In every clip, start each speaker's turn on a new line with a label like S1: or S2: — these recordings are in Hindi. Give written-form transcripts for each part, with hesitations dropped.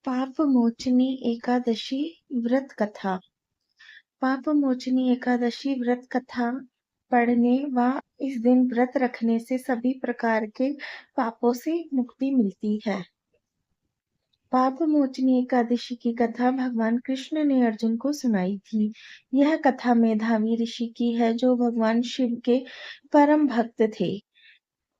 S1: पापमोचनी एकादशी व्रत कथा। पापमोचनी एकादशी व्रत कथा पढ़ने व इस दिन व्रत रखने से सभी प्रकार के पापों से मुक्ति मिलती है। पापमोचनी एकादशी की कथा भगवान कृष्ण ने अर्जुन को सुनाई थी। यह कथा मेधावी ऋषि की है जो भगवान शिव के परम भक्त थे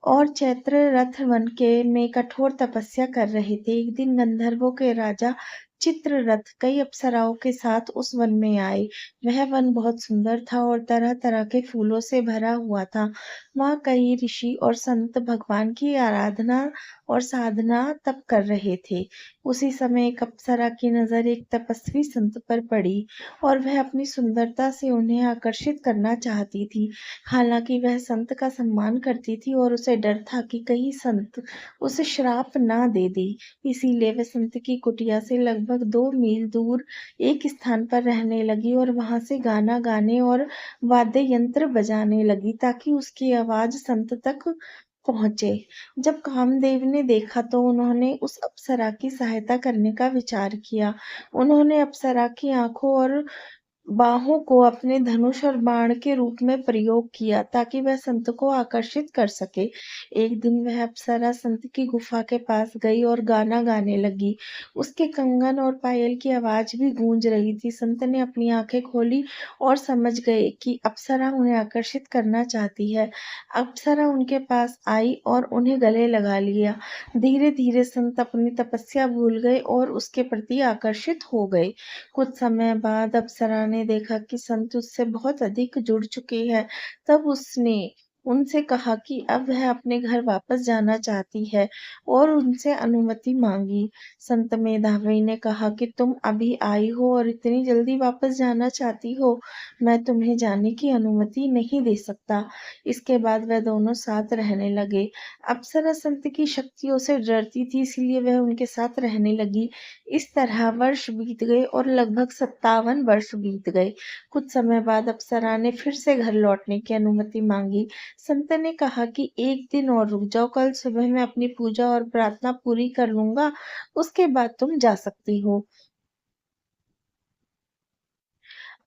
S1: और चैत्र रथ वन में कठोर तपस्या कर रहे थे। एक दिन गंधर्वों के राजा चित्ररथ कई अप्सराओं के साथ उस वन में आए। वह वन बहुत सुंदर था और तरह तरह के फूलों से भरा हुआ था। वहाँ कई ऋषि और संत भगवान की आराधना और साधना तप कर रहे थे। उसी समय एक अप्सरा की नजर एक तपस्वी संत पर पड़ी और वह अपनी सुंदरता से उन्हें आकर्षित करना चाहती थी। हालांकि वह संत का सम्मान करती थी और उसे डर था कि कहीं संत उसे श्राप ना दे दे। इसीलिए वह संत की कुटिया से लगभग 2 मील दूर एक स्थान पर रहने लगी और वहां से गाना गाने और वाद्य यंत्र बजाने लगी ताकि उसकी आवाज संत तक पहुंचे। जब कामदेव ने देखा तो उन्होंने उस अप्सरा की सहायता करने का विचार किया। उन्होंने अप्सरा की आंखों और बाहों को अपने धनुष और बाण के रूप में प्रयोग किया ताकि वह संत को आकर्षित कर सके। एक दिन वह अप्सरा संत की गुफा के पास गई और गाना गाने लगी। उसके कंगन और पायल की आवाज भी गूंज रही थी। संत ने अपनी आंखें खोली और समझ गए कि अप्सरा उन्हें आकर्षित करना चाहती है। अप्सरा उनके पास आई और उन्हें गले लगा लिया। धीरे धीरे संत अपनी तपस्या भूल गए और उसके प्रति आकर्षित हो गए। कुछ समय बाद अप्सरा ने देखा कि संत उससे बहुत अधिक जुड़ चुके हैं। तब उसने उनसे कहा कि अब वह अपने घर वापस जाना चाहती है और उनसे अनुमति मांगी। संत मेधावी ने कहा कि तुम अभी आई हो और इतनी जल्दी वापस जाना चाहती हो, मैं तुम्हें जाने की अनुमति नहीं दे सकता। इसके बाद वह दोनों साथ रहने लगे। अप्सरा संत की शक्तियों से डरती थी, इसलिए वह उनके साथ रहने लगी। इस तरह वर्ष बीत गए और लगभग 57 वर्ष बीत गए। कुछ समय बाद अप्सरा ने फिर से घर लौटने की अनुमति मांगी। संत ने कहा कि एक दिन और रुक जाओ, कल सुबह मैं अपनी पूजा और प्रार्थना पूरी कर लूंगा, उसके बाद तुम जा सकती हो।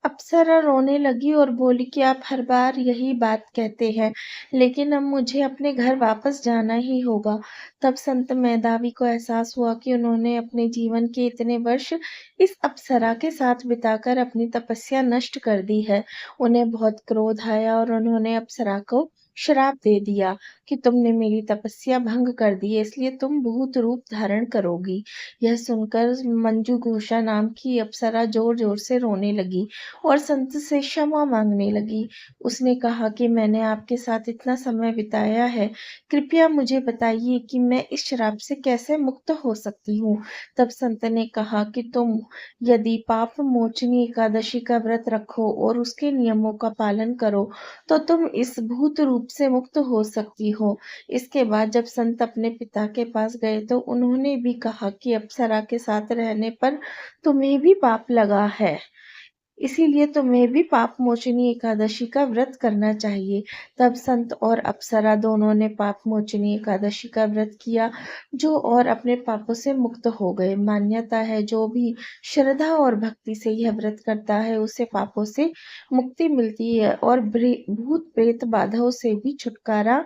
S1: अप्सरा रोने लगी और बोली कि आप हर बार यही बात कहते हैं, लेकिन अब मुझे अपने घर वापस जाना ही होगा। तब संत मेधावी को एहसास हुआ कि उन्होंने अपने जीवन के इतने वर्ष इस अप्सरा के साथ बिताकर अपनी तपस्या नष्ट कर दी है। उन्हें बहुत क्रोध आया और उन्होंने अप्सरा को श्राप दे दिया कि तुमने मेरी तपस्या भंग कर दी है, इसलिए तुम भूत रूप धारण करोगी। यह सुनकर मंजू घोषा नाम की अप्सरा जोर जोर से रोने लगी और संत से क्षमा मांगने लगी। उसने कहा कि मैंने आपके साथ इतना समय बिताया है, कृपया मुझे बताइए कि मैं इस श्राप से कैसे मुक्त हो सकती हूँ। तब संत ने कहा कि तुम यदि पाप मोचनी एकादशी का व्रत रखो और उसके नियमों का पालन करो तो तुम इस भूत रूप से मुक्त हो सकती हो। इसके बाद जब संत अपने पिता के पास गए तो उन्होंने भी कहा कि अप्सरा के साथ रहने पर तुम्हें भी पाप लगा है, इसीलिए तुम्हें भी पाप मोचनी एकादशी का व्रत करना चाहिए। तब संत और अप्सरा दोनों ने पाप मोचनी एकादशी का व्रत किया जो और अपने पापों से मुक्त हो गए। मान्यता है जो भी श्रद्धा और भक्ति से यह व्रत करता है उसे पापों से मुक्ति मिलती है और भूत प्रेत बाधाओं से भी छुटकारा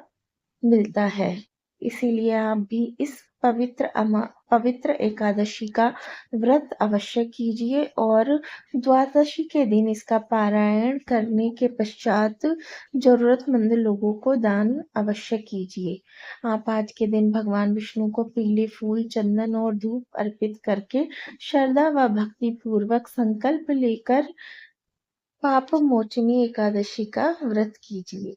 S1: मिलता है। इसीलिए आप भी इस पवित्र एकादशी का व्रत अवश्य कीजिए और द्वादशी के दिन इसका पारायण करने के पश्चात जरूरतमंद लोगों को दान अवश्य कीजिए। आप आज के दिन भगवान विष्णु को पीले फूल, चंदन और धूप अर्पित करके श्रद्धा व भक्ति पूर्वक संकल्प लेकर पाप मोचनी एकादशी का व्रत कीजिए।